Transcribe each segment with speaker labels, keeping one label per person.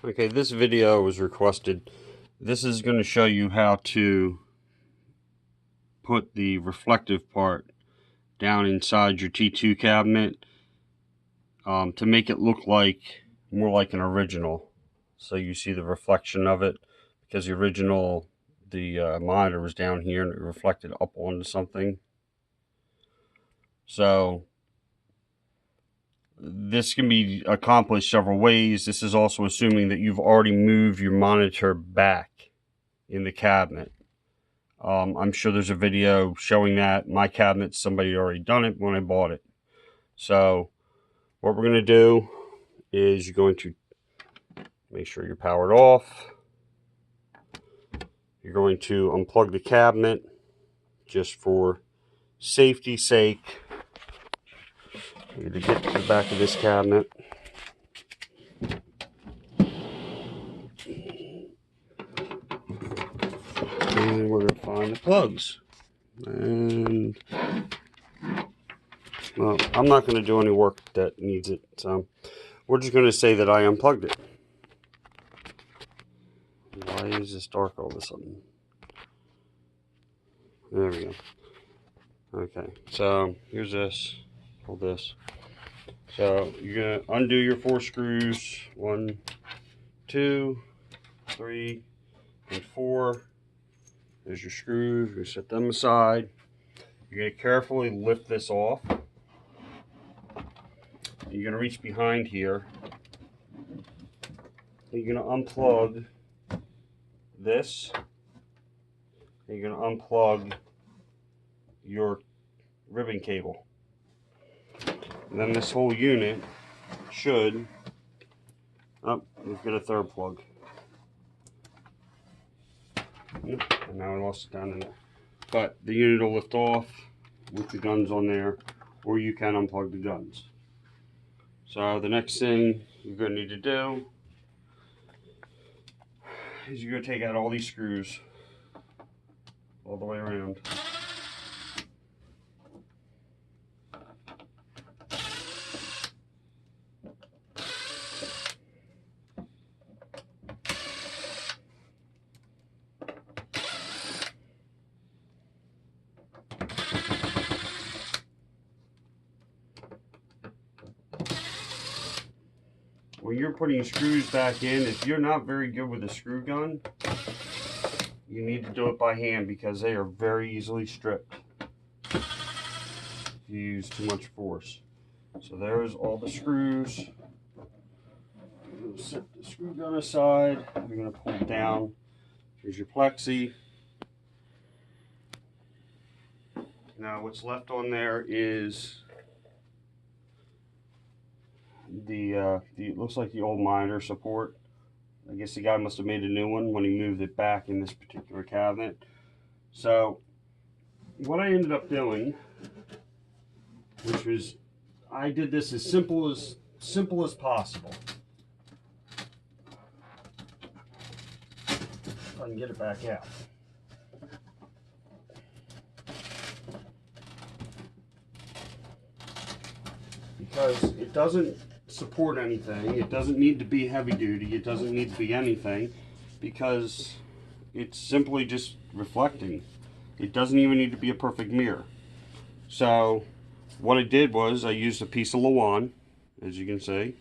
Speaker 1: Okay, this video was requested. This is going to show you how to put the reflective part down inside your T2 cabinet to make it look more like an original. So you see the reflection of it, because the original, the monitor was down here and it reflected up onto something. So this can be accomplished several ways. This is also assuming that you've already moved your monitor back in the cabinet. I'm sure there's a video showing that. My cabinet, somebody already done it when I bought it. So what we're going to do is you're going to make sure you're powered off. You're going to unplug the cabinet just for safety's sake. You need to get to the back of this cabinet. And we're going to find the plugs. And, well, I'm not going to do any work that needs it. So we're just going to say that I unplugged it. Why is this dark all of a sudden? There we go. Okay, so here's this. Pull this. So you're going to undo your 4 screws. 1, 2, 3, and 4. There's your screws. We set them aside. You're going to carefully lift this off. You're going to reach behind here. You're going to unplug this. And you're going to unplug your ribbon cable. And then this whole unit should... Oh, we've got a third plug. And now I lost it down in there. But the unit will lift off with the guns on there, or you can unplug the guns. So the next thing you're going to need to do is you're going to take out all these screws all the way around. When you're putting screws back in, if you're not very good with a screw gun, you need to do it by hand because they are very easily stripped if you use too much force. So there's all the screws. You're going to set the screw gun aside. You're going to pull it down. Here's your plexi. Now what's left on there is it looks like the old monitor support. I guess the guy must have made a new one when he moved it back in this particular cabinet. So what I ended up doing, which was, I did this as simple as possible. If I can get it back out. Because it doesn't support anything. It doesn't need to be heavy duty. It doesn't need to be anything, because it's simply just reflecting. It doesn't even need to be a perfect mirror. So what I did was I used a piece of Lawan, as you can see,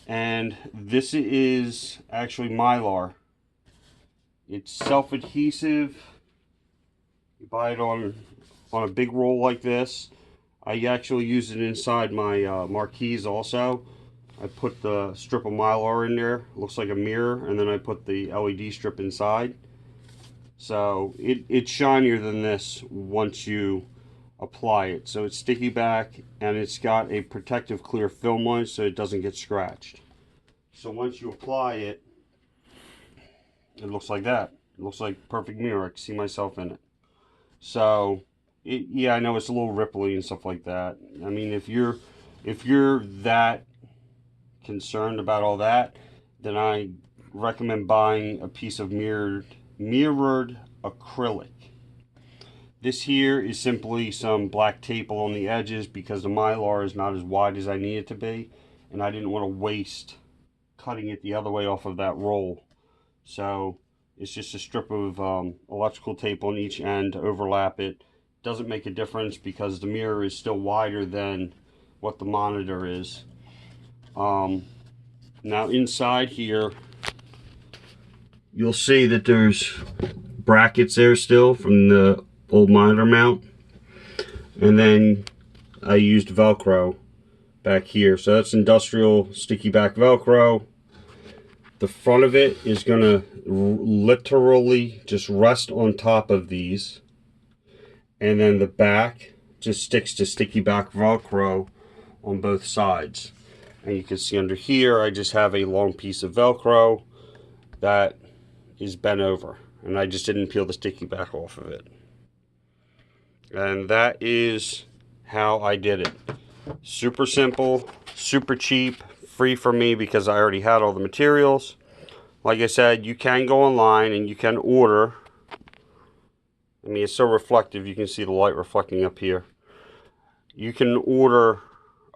Speaker 1: and this is actually Mylar. It's self-adhesive. You buy it on a big roll like this. I actually use it inside my marquees also. I put the strip of Mylar in there. It looks like a mirror, and then I put the LED strip inside. So it's shinier than this once you apply it. So it's sticky back, and it's got a protective clear film on it so it doesn't get scratched. So once you apply it, it looks like that. It looks like a perfect mirror. I can see myself in it. So yeah, I know it's a little ripply and stuff like that. I mean, if you're that concerned about all that, then I recommend buying a piece of mirrored acrylic. This here is simply some black tape along the edges because the Mylar is not as wide as I need it to be, and I didn't want to waste cutting it the other way off of that roll. So it's just a strip of electrical tape on each end to overlap it. Doesn't make a difference because the mirror is still wider than what the monitor is. Now inside here, you'll see that there's brackets there still from the old monitor mount. And then I used Velcro back here. So that's industrial sticky back Velcro. The front of it is going to literally just rest on top of these. And then the back just sticks to sticky back Velcro on both sides. And you can see under here, I just have a long piece of Velcro that is bent over. And I just didn't peel the sticky back off of it. And that is how I did it. Super simple, super cheap, free for me because I already had all the materials. Like I said, you can go online and you can order. I mean, it's so reflective, you can see the light reflecting up here. You can order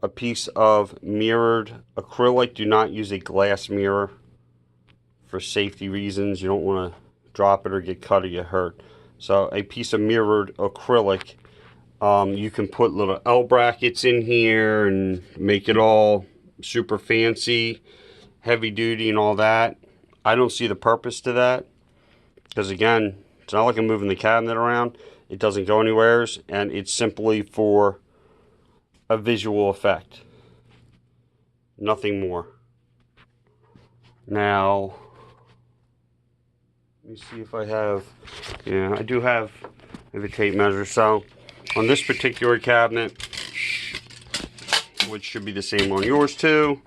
Speaker 1: a piece of mirrored acrylic. Do not use a glass mirror for safety reasons. You don't want to drop it or get cut or get hurt. So a piece of mirrored acrylic. You can put little L brackets in here and make it all super fancy, heavy duty and all that. I don't see the purpose to that because again, it's not like I'm moving the cabinet around. It doesn't go anywhere, and it's simply for a visual effect. Nothing more. Now, let me see if I have, yeah, I do have a tape measure. So on this particular cabinet, which should be the same on yours too,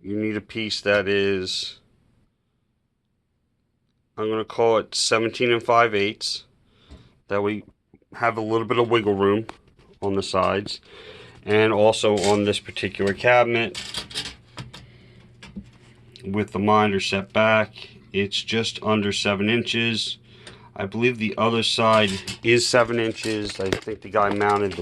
Speaker 1: you need a piece that is, I'm going to call it 17 5/8. That we have a little bit of wiggle room on the sides. And also on this particular cabinet, with the monitor set back, it's just under 7 inches. I believe the other side is 7 inches. I think the guy mounted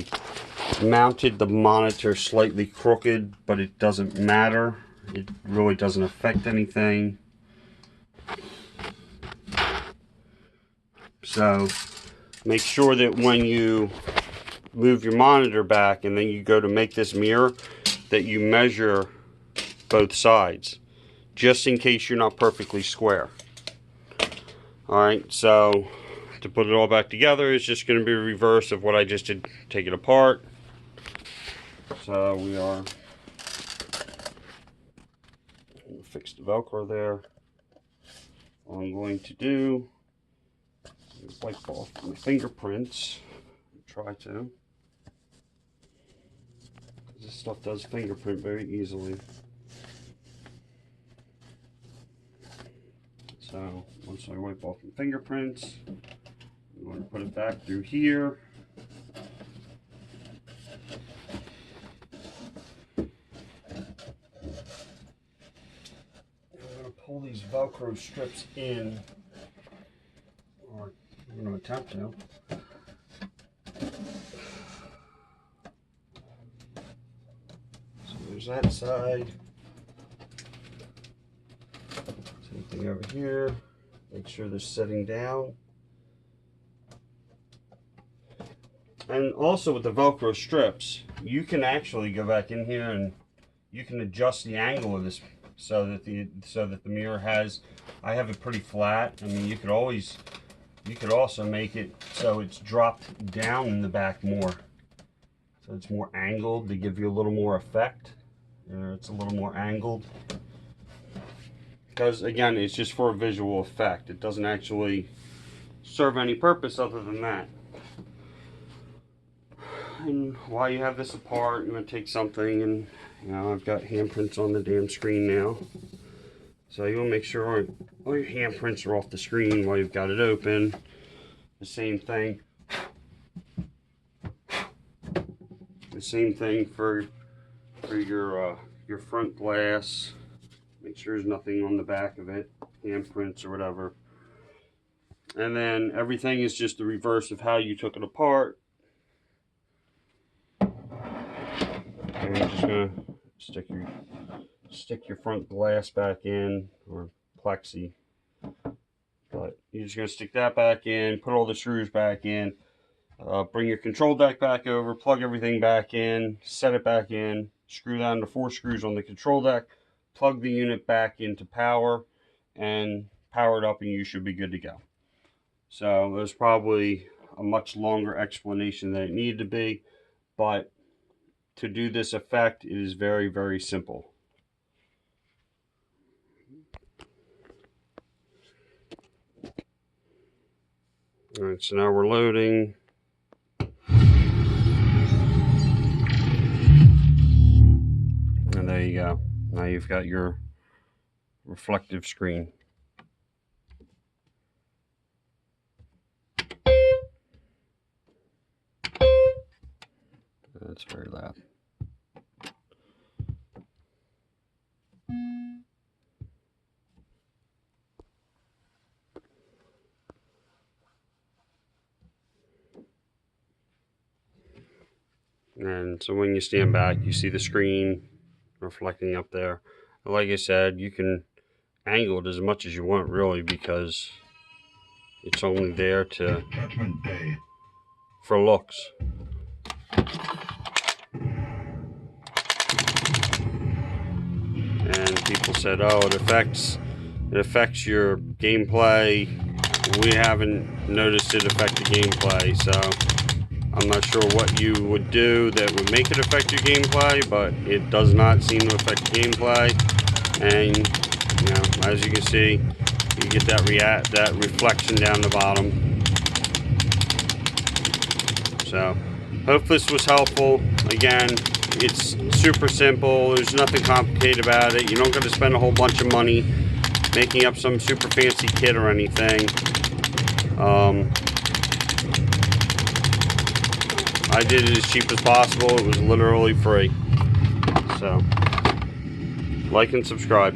Speaker 1: the monitor slightly crooked, but it doesn't matter. It really doesn't affect anything. So make sure that when you move your monitor back and then you go to make this mirror, that you measure both sides, just in case you're not perfectly square. Alright, so to put it all back together is just going to be a reverse of what I just did. Take it apart. So we are going to fix the Velcro there. All I'm going to do is wipe off my fingerprints. Try to. This stuff does fingerprint very easily. So once I wipe off the fingerprints, I'm going to put it back through here. I'm going to pull these Velcro strips in, or I'm going to attempt to. So there's that side. Same thing over here. Make sure they're sitting down. And also with the Velcro strips, you can actually go back in here and you can adjust the angle of this so that the mirror has, I have it pretty flat. I mean, you could also make it so it's dropped down in the back more. So it's more angled to give you a little more effect. It's a little more angled. Because again, it's just for a visual effect. It doesn't actually serve any purpose other than that. And while you have this apart, you're going to take something, and you know, I've got handprints on the damn screen now. So you want to make sure all your handprints are off the screen while you've got it open. The same thing. The same thing for your front glass. Make sure there's nothing on the back of it, handprints or whatever. And then everything is just the reverse of how you took it apart. And you're just gonna stick your stick your front glass back in, or plexi. But you're just going to stick that back in, put all the screws back in, bring your control deck back over, plug everything back in, set it back in, screw down the 4 screws on the control deck, plug the unit back into power, and power it up, and you should be good to go. So it was probably a much longer explanation than it needed to be, but to do this effect, it is very, very simple. All right, so now we're loading. And there you go. Now you've got your reflective screen. That's very loud. And so when you stand back, you see the screen reflecting up there. Like I said, you can angle it as much as you want, really, because it's only there for looks. And people said, oh, it affects your gameplay. We haven't noticed it affect the gameplay, so I'm not sure what you would do that would make it affect your gameplay, but it does not seem to affect gameplay. And you know, as you can see, you get that reflection down the bottom. So hope this was helpful. Again, it's super simple. There's nothing complicated about it. You don't got to spend a whole bunch of money making up some super fancy kit or anything. I did it as cheap as possible. It was literally free. So, like and subscribe.